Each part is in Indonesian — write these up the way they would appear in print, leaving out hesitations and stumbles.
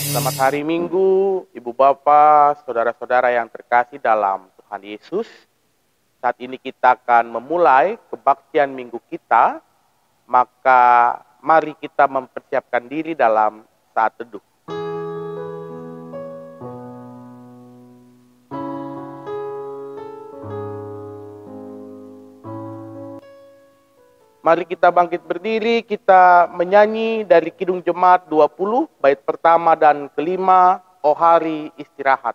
Selamat hari Minggu, Ibu Bapak, saudara-saudara yang terkasih dalam Tuhan Yesus. Saat ini kita akan memulai kebaktian minggu kita, maka mari kita mempersiapkan diri dalam saat teduh. Mari kita bangkit berdiri, kita menyanyi dari Kidung Jemaat 20, bait pertama dan kelima, O Hari Istirahat.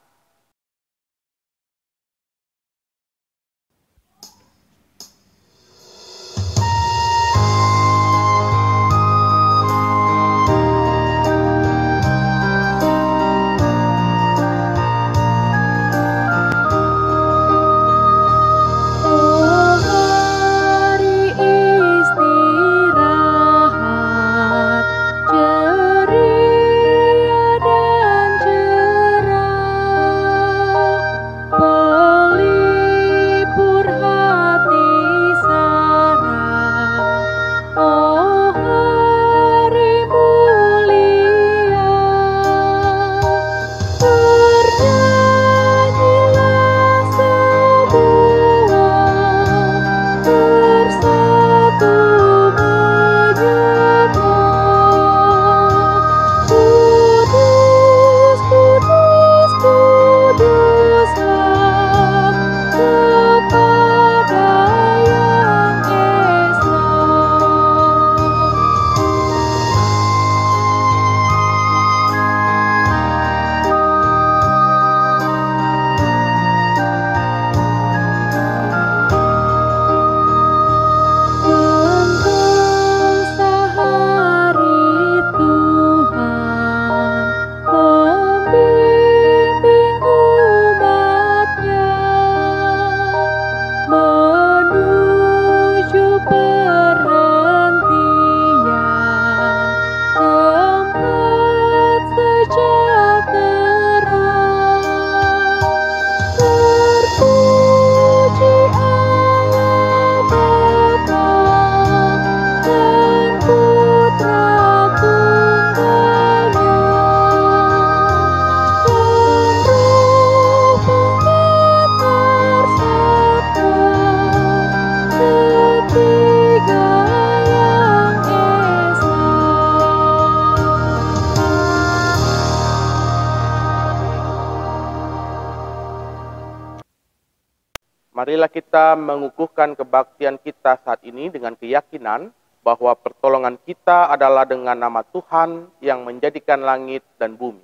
Marilah kita mengukuhkan kebaktian kita saat ini dengan keyakinan bahwa pertolongan kita adalah dengan nama Tuhan yang menjadikan langit dan bumi.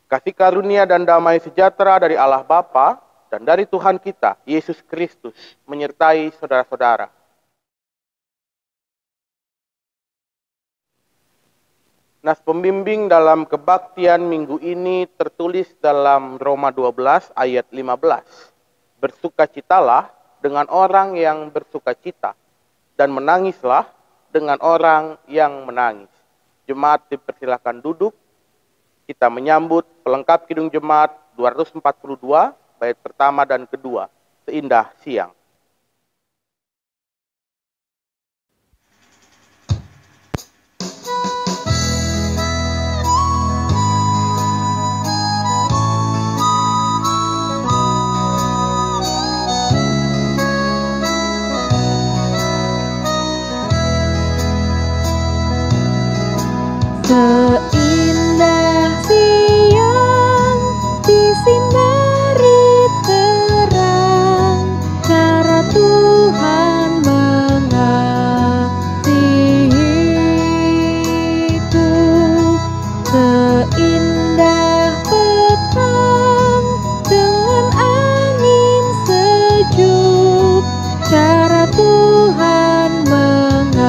Kasih karunia dan damai sejahtera dari Allah Bapa dan dari Tuhan kita, Yesus Kristus, menyertai saudara-saudara. Nas pembimbing dalam kebaktian minggu ini tertulis dalam Roma 12 ayat 15. Bersukacitalah dengan orang yang bersukacita, dan menangislah dengan orang yang menangis. Jemaat dipersilakan duduk. Kita menyambut pelengkap Kidung Jemaat 242, bait pertama dan kedua, Seindah Siang. Seindah siang disinari terang, cara Tuhan mengasihiku. Seindah petang dengan angin sejuk, cara Tuhan mengasihiku.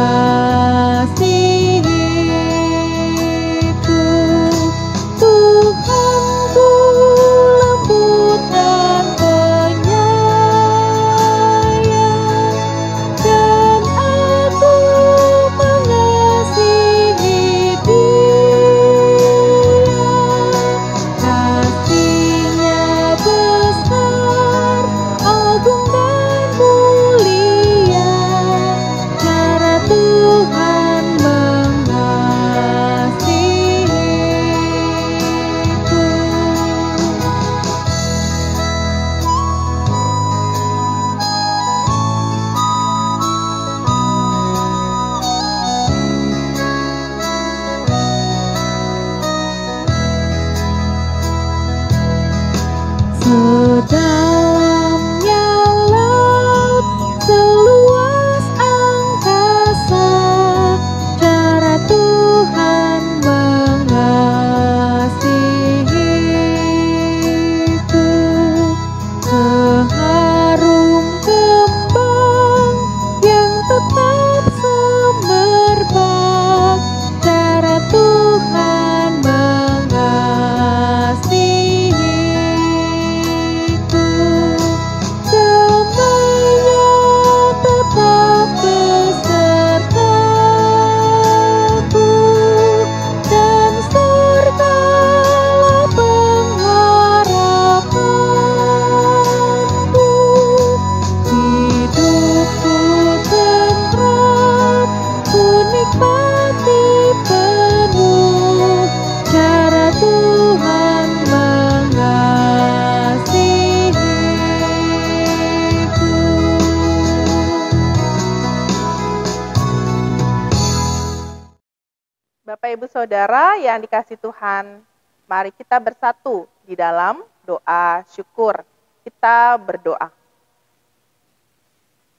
Bapak Ibu Saudara yang dikasihi Tuhan, mari kita bersatu di dalam doa syukur. Kita berdoa.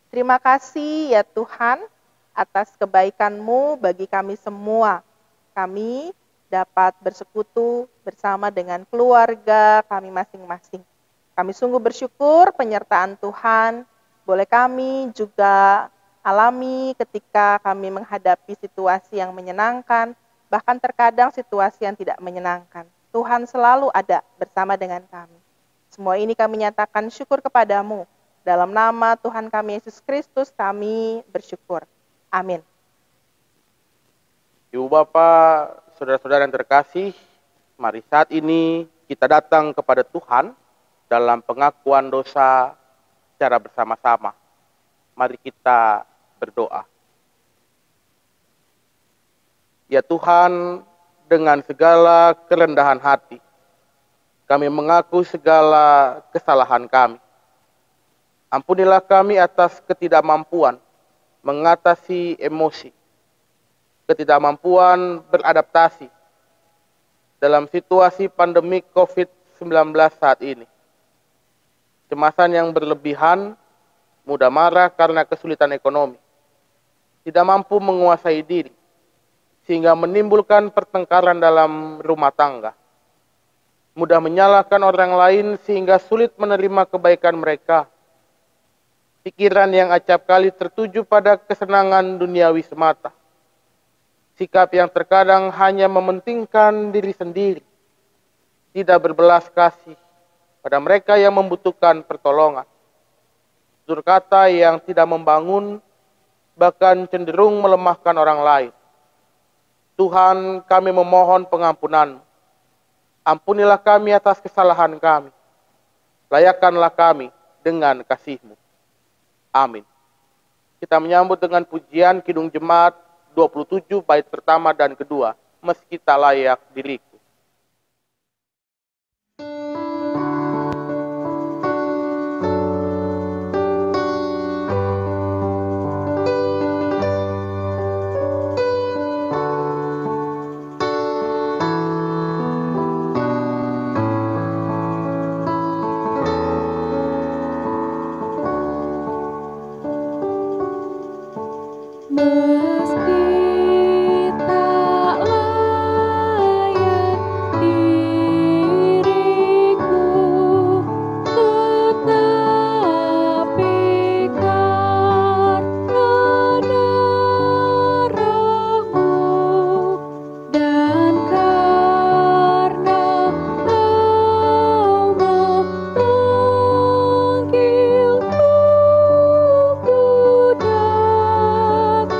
Terima kasih ya Tuhan atas kebaikan-Mu bagi kami semua. Kami dapat bersekutu bersama dengan keluarga kami masing-masing. Kami sungguh bersyukur penyertaan Tuhan. Boleh kami juga alami ketika kami menghadapi situasi yang menyenangkan, bahkan terkadang situasi yang tidak menyenangkan. Tuhan selalu ada bersama dengan kami. Semua ini kami nyatakan syukur kepadamu. Dalam nama Tuhan kami Yesus Kristus kami bersyukur. Amin. Ibu Bapak, saudara-saudara yang terkasih, mari saat ini kita datang kepada Tuhan dalam pengakuan dosa secara bersama-sama. Mari kita berdoa. Ya Tuhan, dengan segala kerendahan hati, kami mengaku segala kesalahan kami. Ampunilah kami atas ketidakmampuan mengatasi emosi, ketidakmampuan beradaptasi dalam situasi pandemi COVID-19 saat ini. Kecemasan yang berlebihan, mudah marah karena kesulitan ekonomi, tidak mampu menguasai diri, sehingga menimbulkan pertengkaran dalam rumah tangga, mudah menyalahkan orang lain sehingga sulit menerima kebaikan mereka, pikiran yang acap kali tertuju pada kesenangan duniawi semata, sikap yang terkadang hanya mementingkan diri sendiri, tidak berbelas kasih pada mereka yang membutuhkan pertolongan, tutur kata yang tidak membangun, bahkan cenderung melemahkan orang lain. Tuhan, kami memohon pengampunan-Mu. Ampunilah kami atas kesalahan kami. Layakkanlah kami dengan kasih-Mu. Amin. Kita menyambut dengan pujian Kidung Jemaat 27 bait pertama dan kedua. Meski tak layak diriku. Meski tak layak diriku, tetapi karena darah-Mu dan karena Kau memanggilku, ku datang,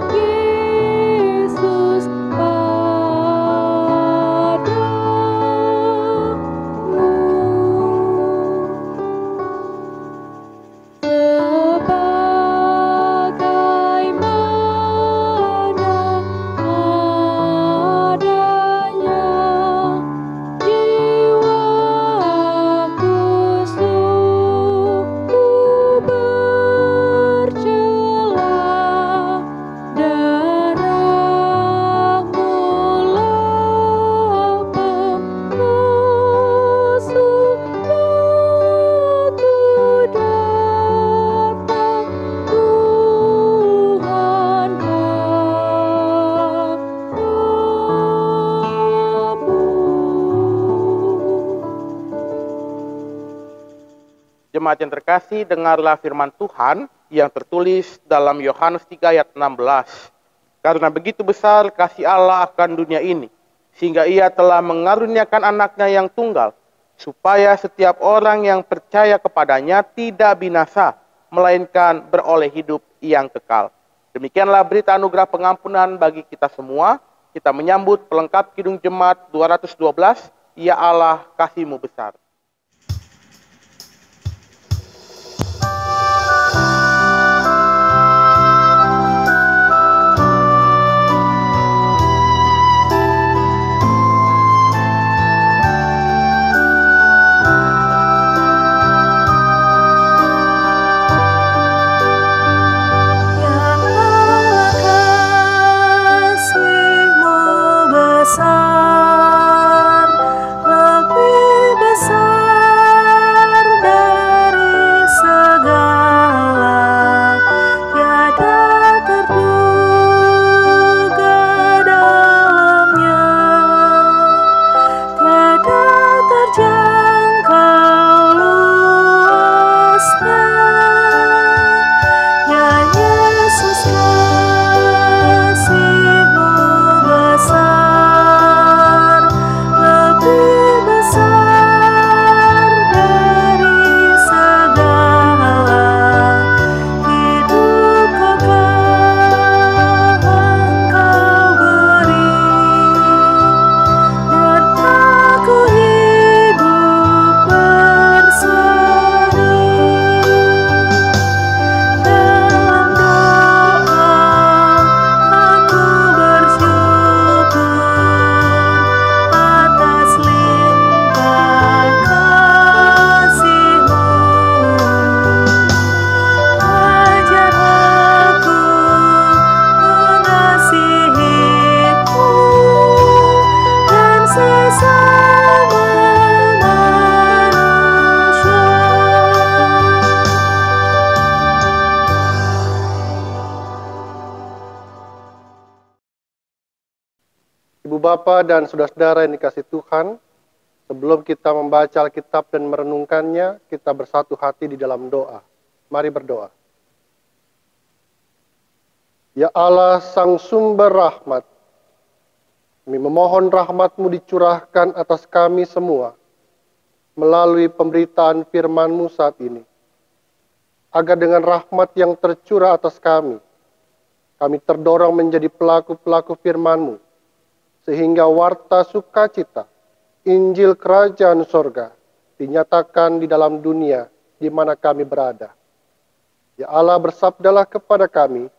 Yesus, sebagaimana adanya jiwaku sungguh bercela, darah-Mu lah pengasuhku, ku datang, Tuhan Bapa. Jemaat yang terkasih, dengarlah firman Tuhan yang tertulis dalam Yohanes 3 ayat 16. Karena begitu besar kasih Allah akan dunia ini, sehingga Ia telah mengaruniakan anaknya yang tunggal, supaya setiap orang yang percaya kepadanya tidak binasa, melainkan beroleh hidup yang kekal. Demikianlah berita anugerah pengampunan bagi kita semua. Kita menyambut pelengkap Kidung Jemaat 212, Ya Allah kasih-Mu besar. Ya Allah kasih-Mu Ibu Bapa dan saudara-saudara yang dikasihi Tuhan, sebelum kita membaca Alkitab dan merenungkannya, kita bersatu hati di dalam doa. Mari berdoa. Ya Allah, Sang Sumber Rahmat, kami memohon rahmat-Mu dicurahkan atas kami semua melalui pemberitaan firman-Mu saat ini. Agar dengan rahmat yang tercurah atas kami terdorong menjadi pelaku-pelaku firman-Mu, sehingga warta sukacita, Injil Kerajaan Sorga, dinyatakan di dalam dunia di mana kami berada. Ya Allah, bersabdalah kepada kami,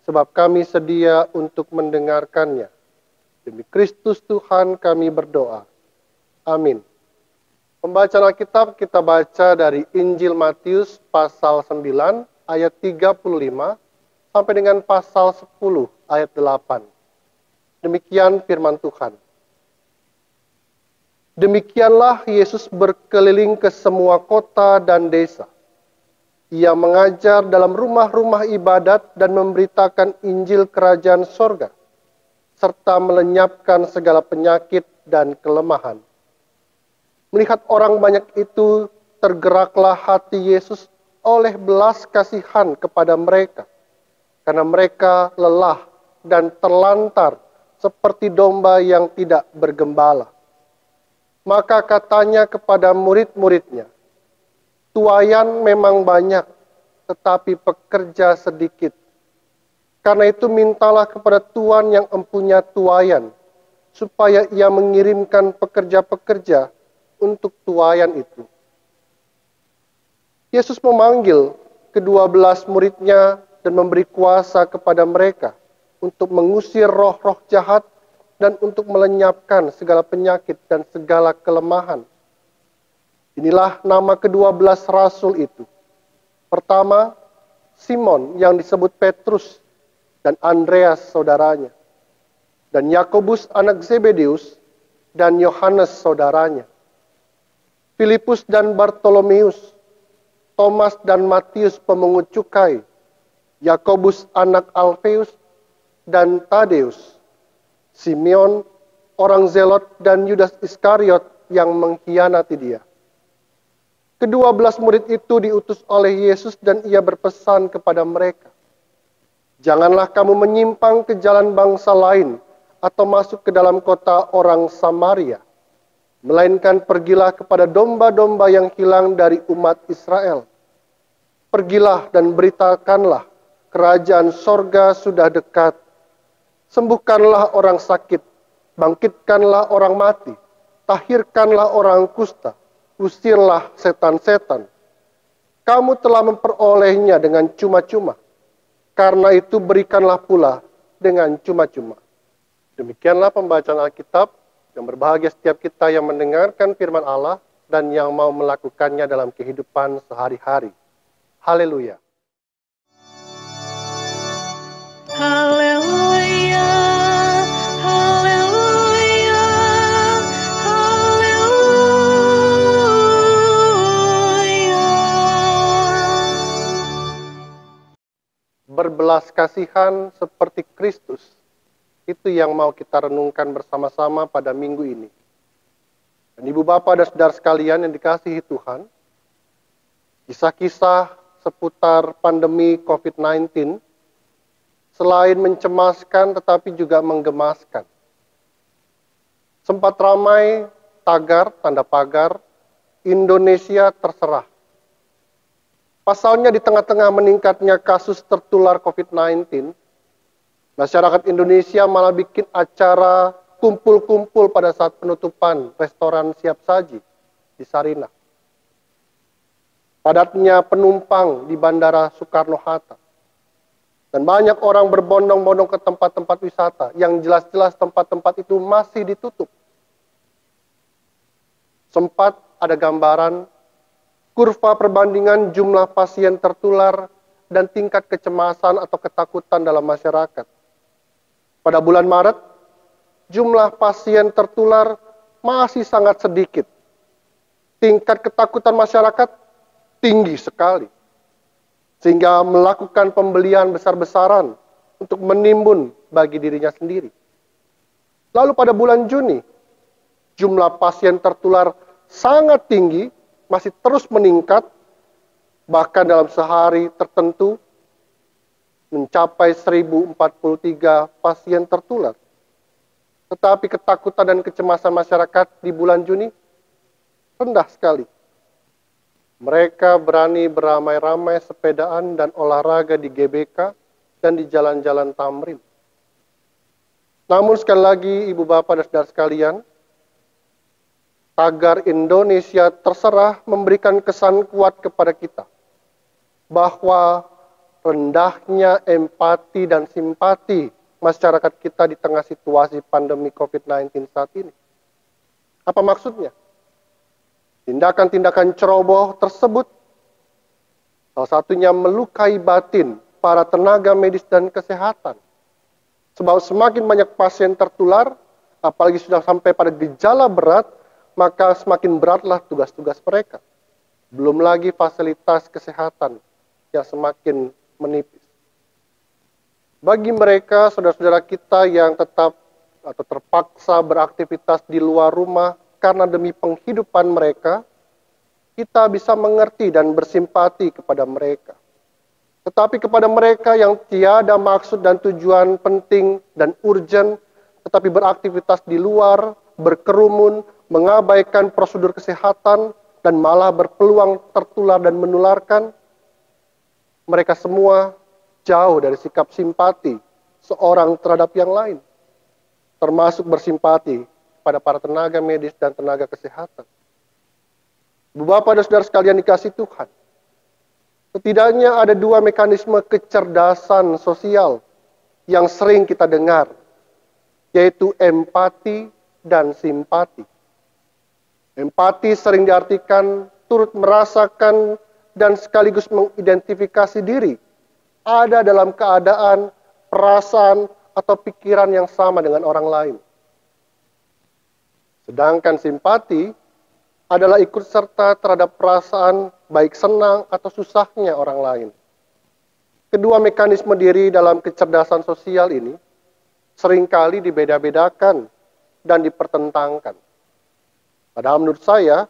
sebab kami sedia untuk mendengarkannya. Demi Kristus Tuhan kami berdoa. Amin. Pembacaan Alkitab kita baca dari Injil Matius pasal 9 ayat 35 sampai dengan pasal 10 ayat 8. Demikian firman Tuhan. Demikianlah Yesus berkeliling ke semua kota dan desa. Ia mengajar dalam rumah-rumah ibadat dan memberitakan Injil Kerajaan Sorga, serta melenyapkan segala penyakit dan kelemahan. Melihat orang banyak itu, tergeraklah hati Yesus oleh belas kasihan kepada mereka, karena mereka lelah dan terlantar seperti domba yang tidak bergembala. Maka katanya kepada murid-muridnya, tuaian memang banyak, tetapi pekerja sedikit. Karena itu mintalah kepada Tuhan yang empunya tuaian, supaya ia mengirimkan pekerja-pekerja untuk tuaian itu. Yesus memanggil ke-12 muridnya dan memberi kuasa kepada mereka untuk mengusir roh-roh jahat dan untuk melenyapkan segala penyakit dan segala kelemahan. Inilah nama ke-12 rasul itu. Pertama, Simon yang disebut Petrus dan Andreas saudaranya, dan Yakobus anak Zebedeus dan Yohanes saudaranya, Filipus dan Bartolomeus, Thomas dan Matius pemungut cukai, Yakobus anak Alfeus dan Tadeus, Simeon orang Zelot dan Yudas Iskariot yang mengkhianati dia. Ke-12 murid itu diutus oleh Yesus dan ia berpesan kepada mereka, janganlah kamu menyimpang ke jalan bangsa lain atau masuk ke dalam kota orang Samaria, melainkan pergilah kepada domba-domba yang hilang dari umat Israel. Pergilah dan beritakanlah, kerajaan sorga sudah dekat. Sembuhkanlah orang sakit, bangkitkanlah orang mati, tahirkanlah orang kusta, usirlah setan-setan. Kamu telah memperolehnya dengan cuma-cuma, karena itu berikanlah pula dengan cuma-cuma. Demikianlah pembacaan Alkitab. Yang berbahagia setiap kita yang mendengarkan firman Allah dan yang mau melakukannya dalam kehidupan sehari-hari. Haleluya. Haleluya, haleluya, haleluya. Berbelas kasihan seperti Kristus, itu yang mau kita renungkan bersama-sama pada minggu ini. Dan Ibu Bapa dan Saudara sekalian yang dikasihi Tuhan, kisah-kisah seputar pandemi COVID-19 selain mencemaskan tetapi juga menggemaskan. Sempat ramai tagar, tanda pagar, Indonesia terserah. Pasalnya di tengah-tengah meningkatnya kasus tertular COVID-19, masyarakat Indonesia malah bikin acara kumpul-kumpul pada saat penutupan restoran siap saji di Sarinah. Padatnya penumpang di Bandara Soekarno-Hatta. Dan banyak orang berbondong-bondong ke tempat-tempat wisata yang jelas-jelas tempat-tempat itu masih ditutup. Sempat ada gambaran kurva perbandingan jumlah pasien tertular dan tingkat kecemasan atau ketakutan dalam masyarakat. Pada bulan Maret, jumlah pasien tertular masih sangat sedikit. Tingkat ketakutan masyarakat tinggi sekali. Sehingga melakukan pembelian besar-besaran untuk menimbun bagi dirinya sendiri. Lalu pada bulan Juni, jumlah pasien tertular sangat tinggi, masih terus meningkat, bahkan dalam sehari tertentu mencapai 1043 pasien tertular. Tetapi ketakutan dan kecemasan masyarakat di bulan Juni rendah sekali. Mereka berani beramai-ramai sepedaan dan olahraga di GBK dan di jalan-jalan Tamrin. Namun sekali lagi Ibu Bapak dan Saudara sekalian, tagar Indonesia Terserah memberikan kesan kuat kepada kita bahwa rendahnya empati dan simpati masyarakat kita di tengah situasi pandemi COVID-19 saat ini. Apa maksudnya? Tindakan-tindakan ceroboh tersebut salah satunya melukai batin para tenaga medis dan kesehatan. Sebab semakin banyak pasien tertular, apalagi sudah sampai pada gejala berat, maka semakin beratlah tugas-tugas mereka. Belum lagi fasilitas kesehatan yang semakin menipis. Bagi mereka, saudara-saudara kita yang tetap atau terpaksa beraktivitas di luar rumah karena demi penghidupan mereka, kita bisa mengerti dan bersimpati kepada mereka. Tetapi kepada mereka yang tiada maksud dan tujuan penting dan urgen, tetapi beraktivitas di luar, berkerumun, mengabaikan prosedur kesehatan, dan malah berpeluang tertular dan menularkan, mereka semua jauh dari sikap simpati seorang terhadap yang lain, termasuk bersimpati pada para tenaga medis dan tenaga kesehatan. Ibu Bapak dan Saudara sekalian dikasihi Tuhan, setidaknya ada dua mekanisme kecerdasan sosial yang sering kita dengar, yaitu empati dan simpati. Empati sering diartikan turut merasakan dan sekaligus mengidentifikasi diri ada dalam keadaan, perasaan, atau pikiran yang sama dengan orang lain. Sedangkan simpati adalah ikut serta terhadap perasaan baik senang atau susahnya orang lain. Kedua mekanisme diri dalam kecerdasan sosial ini seringkali dibeda-bedakan dan dipertentangkan. Padahal menurut saya,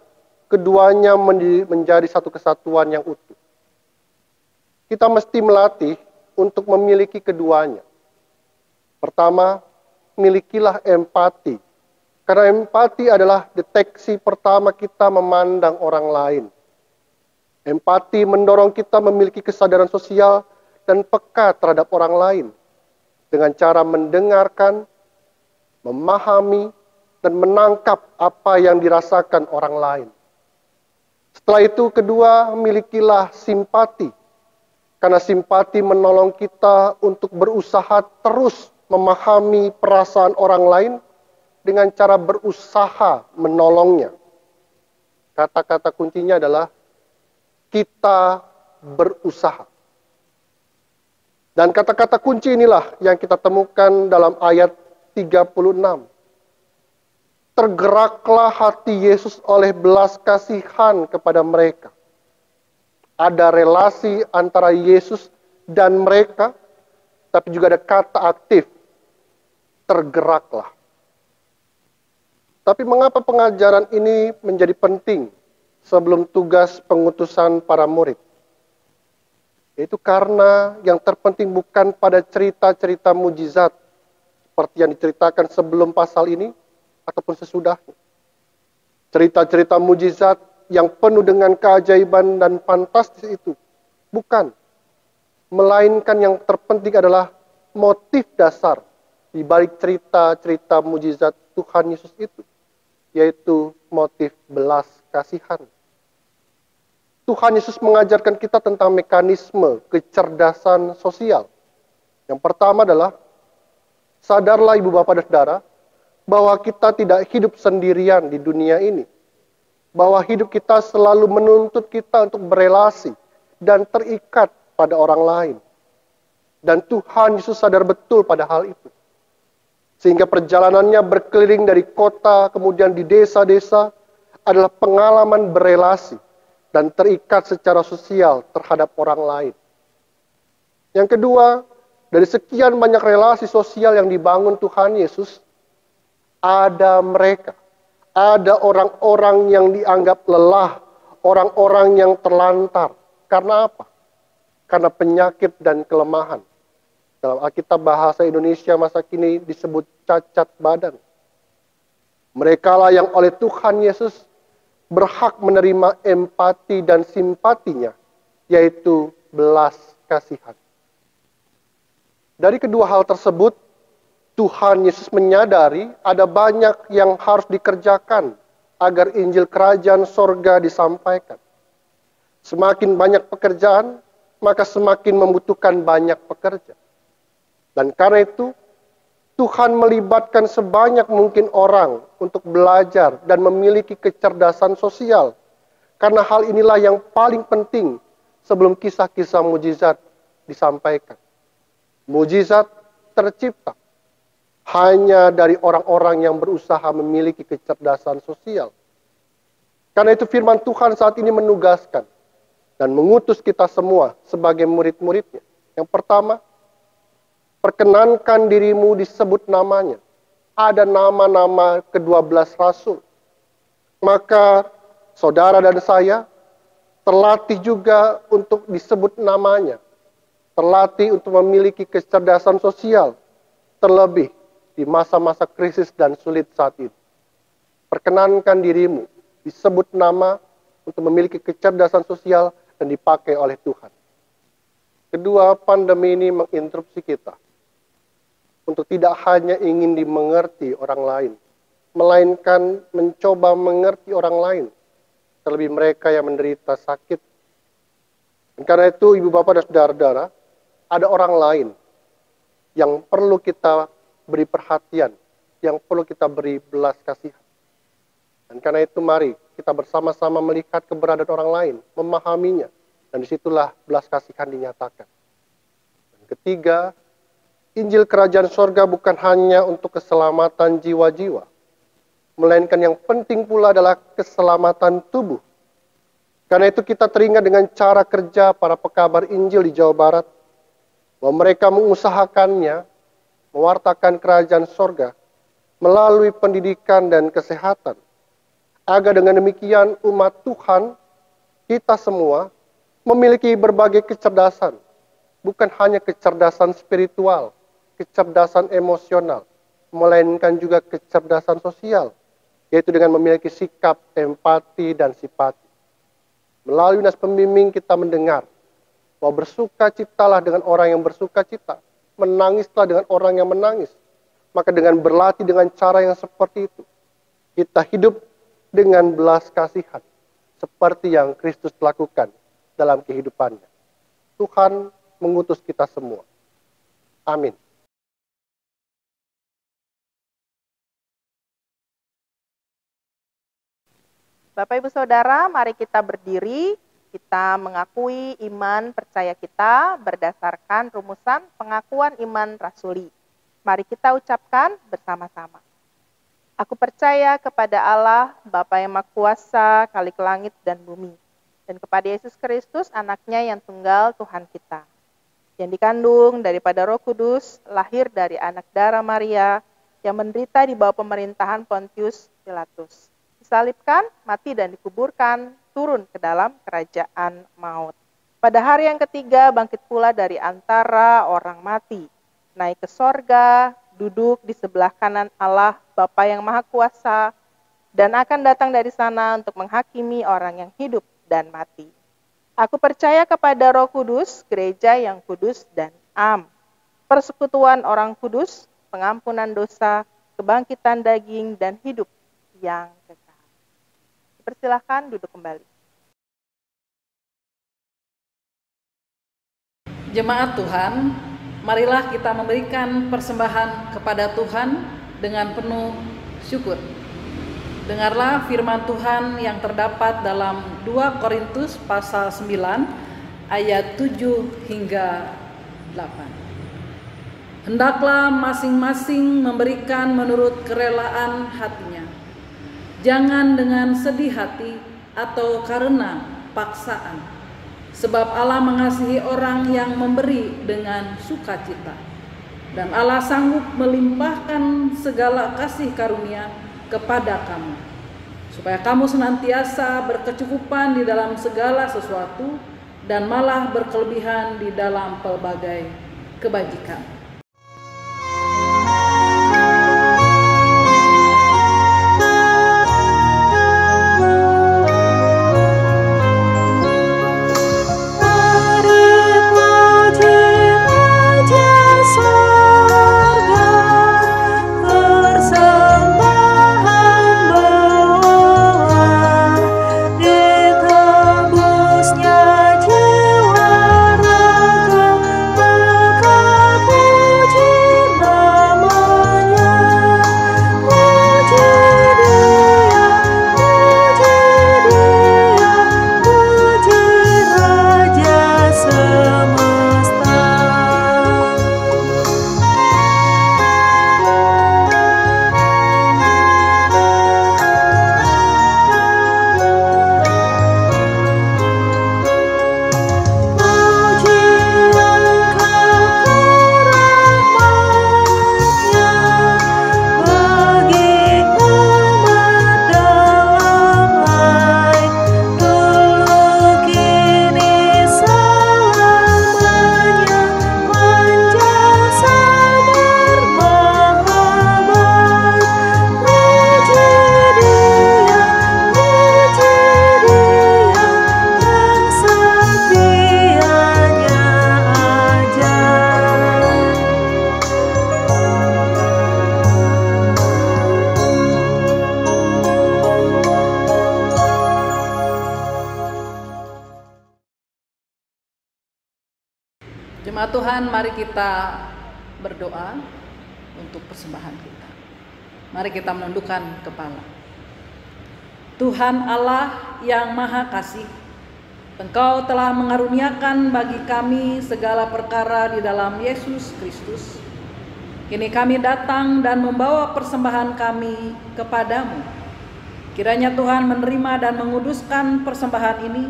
keduanya menjadi satu kesatuan yang utuh. Kita mesti melatih untuk memiliki keduanya. Pertama, milikilah empati. Karena empati adalah deteksi pertama kita memandang orang lain. Empati mendorong kita memiliki kesadaran sosial dan peka terhadap orang lain. Dengan cara mendengarkan, memahami, dan menangkap apa yang dirasakan orang lain. Setelah itu, kedua, milikilah simpati. Karena simpati menolong kita untuk berusaha terus memahami perasaan orang lain dengan cara berusaha menolongnya. Kata-kata kuncinya adalah kita berusaha. Dan kata-kata kunci inilah yang kita temukan dalam ayat 36. Tergeraklah hati Yesus oleh belas kasihan kepada mereka. Ada relasi antara Yesus dan mereka, tapi juga ada kata aktif, tergeraklah. Tapi mengapa pengajaran ini menjadi penting sebelum tugas pengutusan para murid? Yaitu karena yang terpenting bukan pada cerita-cerita mujizat seperti yang diceritakan sebelum pasal ini ataupun sesudahnya. Cerita-cerita mujizat yang penuh dengan keajaiban dan fantastis itu bukan, melainkan yang terpenting adalah motif dasar di balik cerita-cerita mujizat Tuhan Yesus itu, yaitu motif belas kasihan. Tuhan Yesus mengajarkan kita tentang mekanisme kecerdasan sosial. Yang pertama adalah, sadarlah Ibu Bapak dan Saudara, bahwa kita tidak hidup sendirian di dunia ini. Bahwa hidup kita selalu menuntut kita untuk berelasi dan terikat pada orang lain. Dan Tuhan Yesus sadar betul pada hal itu. Sehingga perjalanannya berkeliling dari kota, kemudian di desa-desa, adalah pengalaman berelasi dan terikat secara sosial terhadap orang lain. Yang kedua, dari sekian banyak relasi sosial yang dibangun Tuhan Yesus, ada mereka, ada orang-orang yang dianggap lelah, orang-orang yang terlantar. Karena apa? Karena penyakit dan kelemahan. Dalam Alkitab bahasa Indonesia masa kini disebut cacat badan. Merekalah yang oleh Tuhan Yesus berhak menerima empati dan simpatinya, yaitu belas kasihan. Dari kedua hal tersebut, Tuhan Yesus menyadari ada banyak yang harus dikerjakan agar Injil Kerajaan Sorga disampaikan. Semakin banyak pekerjaan, maka semakin membutuhkan banyak pekerja. Dan karena itu, Tuhan melibatkan sebanyak mungkin orang untuk belajar dan memiliki kecerdasan sosial. Karena hal inilah yang paling penting sebelum kisah-kisah mujizat disampaikan. Mujizat tercipta hanya dari orang-orang yang berusaha memiliki kecerdasan sosial. Karena itu firman Tuhan saat ini menugaskan dan mengutus kita semua sebagai murid-muridnya. Yang pertama, perkenankan dirimu disebut namanya. Ada nama-nama ke-12 rasul. Maka saudara dan saya terlatih juga untuk disebut namanya. Terlatih untuk memiliki kecerdasan sosial. Terlebih di masa-masa krisis dan sulit saat ini. Perkenankan dirimu disebut nama untuk memiliki kecerdasan sosial dan dipakai oleh Tuhan. Kedua, pandemi ini menginterupsi kita untuk tidak hanya ingin dimengerti orang lain, melainkan mencoba mengerti orang lain, terlebih mereka yang menderita sakit. Dan karena itu, ibu bapak dan saudara-saudara, ada orang lain yang perlu kita beri perhatian, yang perlu kita beri belas kasihan. Dan karena itu mari kita bersama-sama melihat keberadaan orang lain, memahaminya, dan disitulah belas kasihan dinyatakan. Dan ketiga, Injil Kerajaan Sorga bukan hanya untuk keselamatan jiwa-jiwa, melainkan yang penting pula adalah keselamatan tubuh. Karena itu kita teringat dengan cara kerja para pekabar Injil di Jawa Barat, bahwa mereka mengusahakannya, mewartakan Kerajaan Sorga melalui pendidikan dan kesehatan. Agar dengan demikian umat Tuhan, kita semua memiliki berbagai kecerdasan, bukan hanya kecerdasan spiritual, kecerdasan emosional, melainkan juga kecerdasan sosial, yaitu dengan memiliki sikap empati dan simpati. Melalui nas pembimbing kita mendengar bahwa bersukacitalah dengan orang yang bersukacita, menangislah dengan orang yang menangis. Maka dengan berlatih dengan cara yang seperti itu, kita hidup dengan belas kasihan, seperti yang Kristus lakukan dalam kehidupannya. Tuhan mengutus kita semua. Amin. Bapak Ibu Saudara, mari kita berdiri, kita mengakui iman percaya kita berdasarkan rumusan pengakuan iman rasuli. Mari kita ucapkan bersama-sama. Aku percaya kepada Allah, Bapa yang Maha Kuasa, Khalik langit dan bumi, dan kepada Yesus Kristus, anaknya yang tunggal Tuhan kita, yang dikandung daripada Roh Kudus, lahir dari anak darah Maria, yang menderita di bawah pemerintahan Pontius Pilatus, disalibkan, mati dan dikuburkan, turun ke dalam kerajaan maut. Pada hari yang ketiga bangkit pula dari antara orang mati, naik ke sorga, duduk di sebelah kanan Allah Bapa yang Maha Kuasa, dan akan datang dari sana untuk menghakimi orang yang hidup dan mati. Aku percaya kepada Roh Kudus, gereja yang kudus dan am, persekutuan orang kudus, pengampunan dosa, kebangkitan daging, dan hidup yang kekal. Persilahkan duduk kembali. Jemaat Tuhan, marilah kita memberikan persembahan kepada Tuhan dengan penuh syukur. Dengarlah firman Tuhan yang terdapat dalam 2 Korintus pasal 9 ayat 7 hingga 8. Hendaklah masing-masing memberikan menurut kerelaan hatinya, jangan dengan sedih hati atau karena paksaan, sebab Allah mengasihi orang yang memberi dengan sukacita. Dan Allah sanggup melimpahkan segala kasih karunia kepada kamu, supaya kamu senantiasa berkecukupan di dalam segala sesuatu dan malah berkelebihan di dalam pelbagai kebajikan. Jemaat Tuhan, mari kita berdoa untuk persembahan kita. Mari kita menundukkan kepala. Tuhan Allah yang Maha Kasih, Engkau telah mengaruniakan bagi kami segala perkara di dalam Yesus Kristus. Kini kami datang dan membawa persembahan kami kepadamu. Kiranya Tuhan menerima dan menguduskan persembahan ini,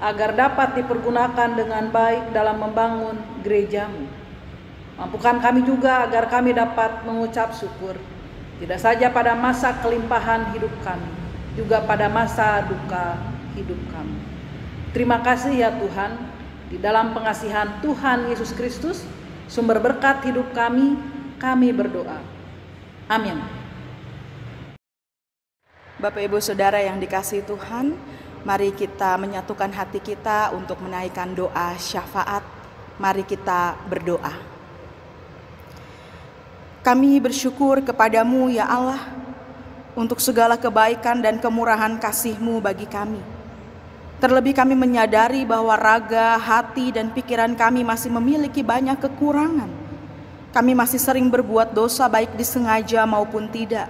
agar dapat dipergunakan dengan baik dalam membangun gerejamu. Mampukan kami juga agar kami dapat mengucap syukur, tidak saja pada masa kelimpahan hidup kami, juga pada masa duka hidup kami. Terima kasih ya Tuhan, di dalam pengasihan Tuhan Yesus Kristus, sumber berkat hidup kami berdoa. Amin. Bapak Ibu Saudara yang dikasihi Tuhan, mari kita menyatukan hati kita untuk menaikkan doa syafaat. Mari kita berdoa. Kami bersyukur kepadamu ya Allah, untuk segala kebaikan dan kemurahan kasih-Mu bagi kami. Terlebih kami menyadari bahwa raga, hati, dan pikiran kami masih memiliki banyak kekurangan. Kami masih sering berbuat dosa baik disengaja maupun tidak.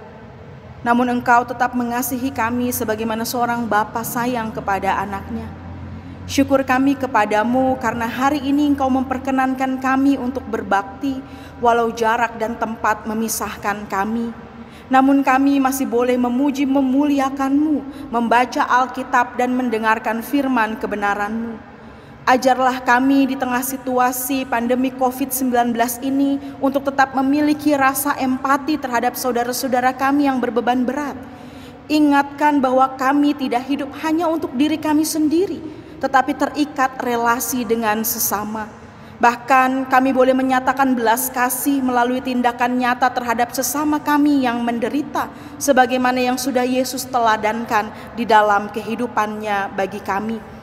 Namun Engkau tetap mengasihi kami sebagaimana seorang bapa sayang kepada anaknya. Syukur kami kepadamu karena hari ini Engkau memperkenankan kami untuk berbakti walau jarak dan tempat memisahkan kami. Namun kami masih boleh memuji memuliakan-Mu, membaca Alkitab dan mendengarkan firman kebenaran-Mu. Ajarlah kami di tengah situasi pandemi COVID-19 ini untuk tetap memiliki rasa empati terhadap saudara-saudara kami yang berbeban berat. Ingatkan bahwa kami tidak hidup hanya untuk diri kami sendiri, tetapi terikat relasi dengan sesama. Bahkan kami boleh menyatakan belas kasih melalui tindakan nyata terhadap sesama kami yang menderita, sebagaimana yang sudah Yesus teladankan di dalam kehidupannya bagi kami.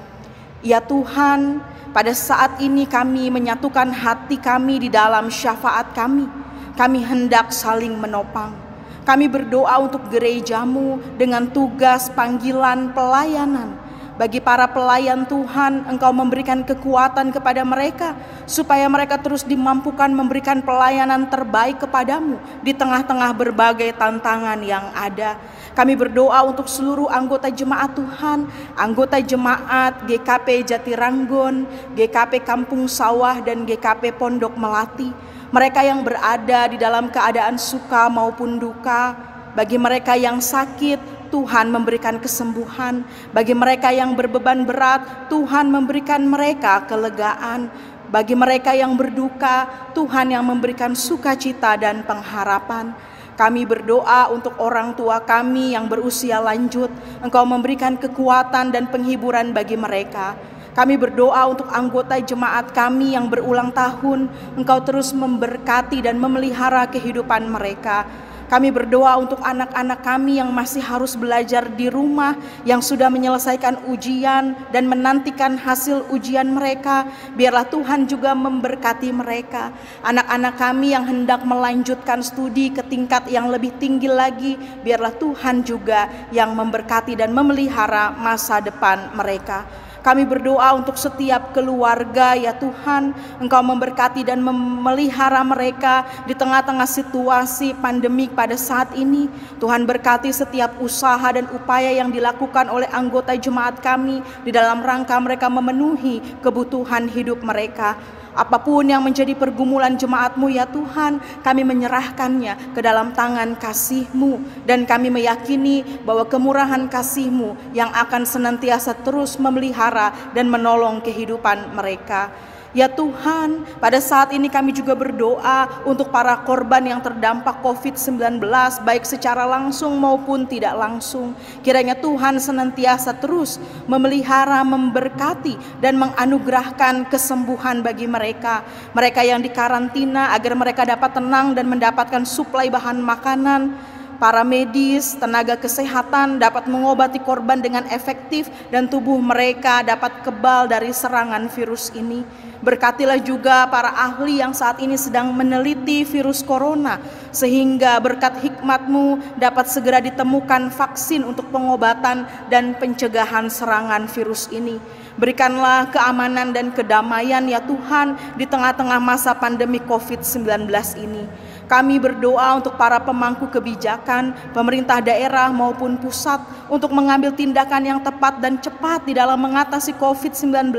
Ya Tuhan, pada saat ini kami menyatukan hati kami di dalam syafaat kami. Kami hendak saling menopang. Kami berdoa untuk gereja-Mu dengan tugas, panggilan, pelayanan. Bagi para pelayan Tuhan, Engkau memberikan kekuatan kepada mereka, supaya mereka terus dimampukan memberikan pelayanan terbaik kepadamu di tengah-tengah berbagai tantangan yang ada. Kami berdoa untuk seluruh anggota jemaat Tuhan, anggota jemaat GKP Jatiranggon, GKP Kampung Sawah, dan GKP Pondok Melati. Mereka yang berada di dalam keadaan suka maupun duka. Bagi mereka yang sakit, Tuhan memberikan kesembuhan. Bagi mereka yang berbeban berat, Tuhan memberikan mereka kelegaan. Bagi mereka yang berduka, Tuhan yang memberikan sukacita dan pengharapan. Kami berdoa untuk orang tua kami yang berusia lanjut, Engkau memberikan kekuatan dan penghiburan bagi mereka. Kami berdoa untuk anggota jemaat kami yang berulang tahun, Engkau terus memberkati dan memelihara kehidupan mereka. Kami berdoa untuk anak-anak kami yang masih harus belajar di rumah, yang sudah menyelesaikan ujian dan menantikan hasil ujian mereka. Biarlah Tuhan juga memberkati mereka. Anak-anak kami yang hendak melanjutkan studi ke tingkat yang lebih tinggi lagi, biarlah Tuhan juga yang memberkati dan memelihara masa depan mereka. Kami berdoa untuk setiap keluarga, ya Tuhan, Engkau memberkati dan memelihara mereka di tengah-tengah situasi pandemik pada saat ini. Tuhan berkati setiap usaha dan upaya yang dilakukan oleh anggota jemaat kami di dalam rangka mereka memenuhi kebutuhan hidup mereka. Apapun yang menjadi pergumulan jemaat-Mu, ya Tuhan, kami menyerahkannya ke dalam tangan kasih-Mu, dan kami meyakini bahwa kemurahan kasih-Mu yang akan senantiasa terus memelihara dan menolong kehidupan mereka. Ya Tuhan, pada saat ini kami juga berdoa untuk para korban yang terdampak COVID-19, baik secara langsung maupun tidak langsung. Kiranya Tuhan senantiasa terus memelihara, memberkati, dan menganugerahkan kesembuhan bagi mereka. Mereka yang dikarantina agar mereka dapat tenang dan mendapatkan suplai bahan makanan. Para medis, tenaga kesehatan dapat mengobati korban dengan efektif dan tubuh mereka dapat kebal dari serangan virus ini. Berkatilah juga para ahli yang saat ini sedang meneliti virus corona, sehingga berkat hikmat-Mu dapat segera ditemukan vaksin untuk pengobatan dan pencegahan serangan virus ini. Berikanlah keamanan dan kedamaian, ya Tuhan, di tengah-tengah masa pandemi COVID-19 ini. Kami berdoa untuk para pemangku kebijakan, pemerintah daerah maupun pusat, untuk mengambil tindakan yang tepat dan cepat di dalam mengatasi COVID-19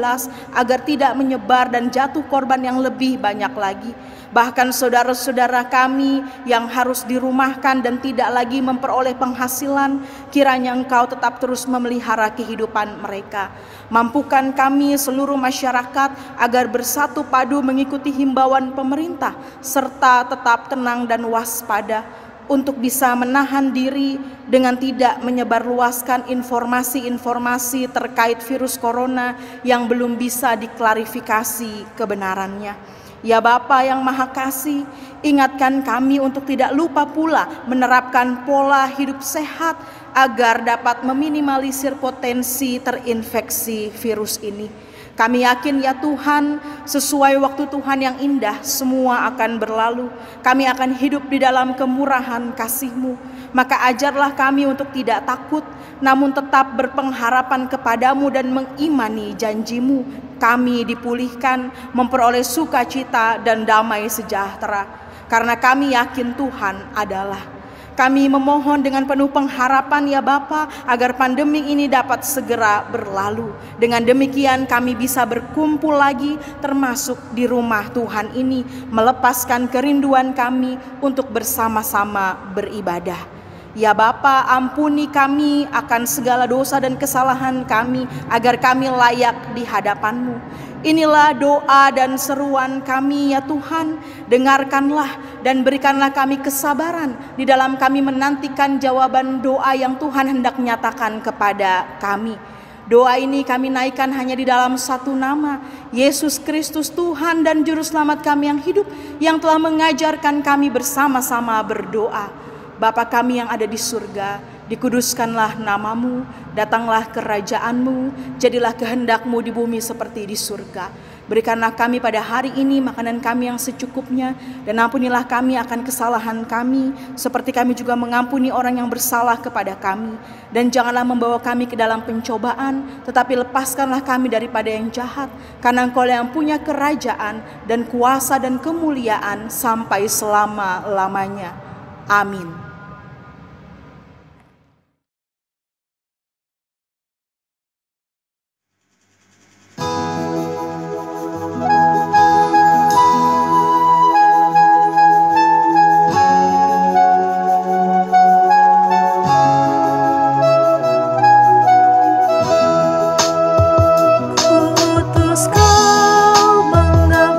agar tidak menyebar dan jatuh korban yang lebih banyak lagi. Bahkan saudara-saudara kami yang harus dirumahkan dan tidak lagi memperoleh penghasilan, kiranya Engkau tetap terus memelihara kehidupan mereka. Mampukan kami seluruh masyarakat agar bersatu padu mengikuti himbauan pemerintah, serta tetap tenang dan waspada untuk bisa menahan diri dengan tidak menyebarluaskan informasi-informasi terkait virus corona yang belum bisa diklarifikasi kebenarannya. Ya Bapa yang Maha Kasih, ingatkan kami untuk tidak lupa pula menerapkan pola hidup sehat agar dapat meminimalisir potensi terinfeksi virus ini. Kami yakin, ya Tuhan, sesuai waktu Tuhan yang indah, semua akan berlalu. Kami akan hidup di dalam kemurahan kasih-Mu. Maka ajarlah kami untuk tidak takut, namun tetap berpengharapan kepadamu dan mengimani janji-Mu. Kami dipulihkan, memperoleh sukacita dan damai sejahtera. Karena kami yakin Tuhan adalah. Kami memohon dengan penuh pengharapan, ya Bapa, agar pandemi ini dapat segera berlalu. Dengan demikian kami bisa berkumpul lagi, termasuk di rumah Tuhan ini, melepaskan kerinduan kami untuk bersama-sama beribadah. Ya Bapa, ampuni kami akan segala dosa dan kesalahan kami, agar kami layak di hadapan-Mu. Inilah doa dan seruan kami, ya Tuhan. Dengarkanlah dan berikanlah kami kesabaran di dalam kami menantikan jawaban doa yang Tuhan hendak nyatakan kepada kami. Doa ini kami naikkan hanya di dalam satu nama, Yesus Kristus, Tuhan dan Juru Selamat kami yang hidup, yang telah mengajarkan kami bersama-sama berdoa. Bapa kami yang ada di surga, dikuduskanlah nama-Mu, datanglah kerajaan-Mu, jadilah kehendak-Mu di bumi seperti di surga. Berikanlah kami pada hari ini makanan kami yang secukupnya, dan ampunilah kami akan kesalahan kami, seperti kami juga mengampuni orang yang bersalah kepada kami. Dan janganlah membawa kami ke dalam pencobaan, tetapi lepaskanlah kami daripada yang jahat, karena Engkau yang punya kerajaan dan kuasa dan kemuliaan sampai selama-lamanya. Amin. Ku utus Kau mengapa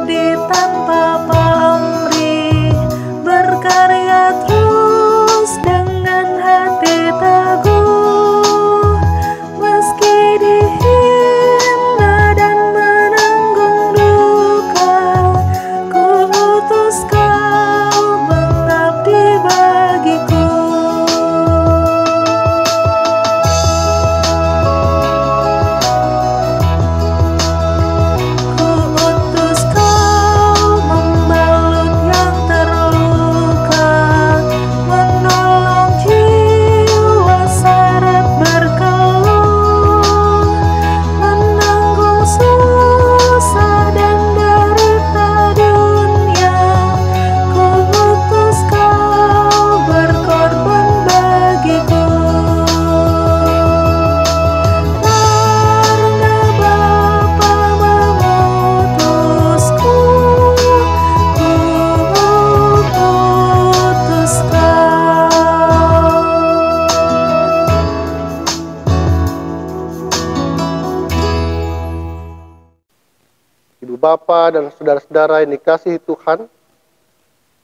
Bapa dan saudara-saudara yang dikasihi Tuhan,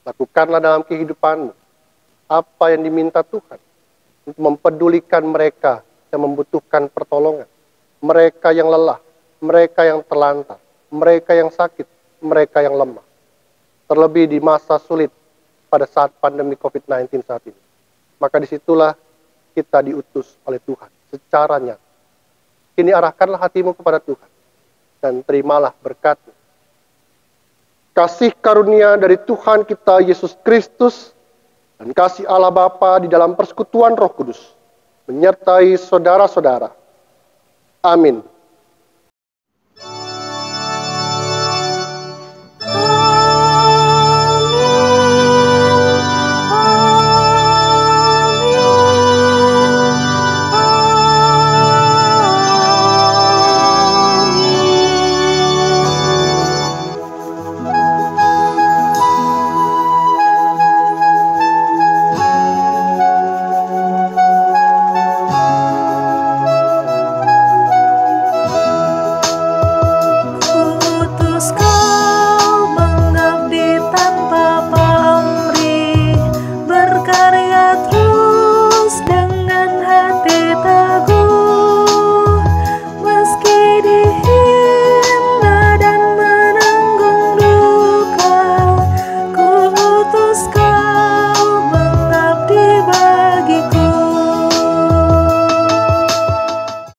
lakukanlah dalam kehidupanmu apa yang diminta Tuhan untuk mempedulikan mereka yang membutuhkan pertolongan, mereka yang lelah, mereka yang terlantar, mereka yang sakit, mereka yang lemah. Terlebih di masa sulit pada saat pandemi COVID-19 saat ini. Maka disitulah kita diutus oleh Tuhan secara nyata. Kini arahkanlah hatimu kepada Tuhan dan terimalah berkat-Nya. Kasih karunia dari Tuhan kita Yesus Kristus dan kasih Allah Bapa di dalam persekutuan Roh Kudus menyertai saudara-saudara. Amin.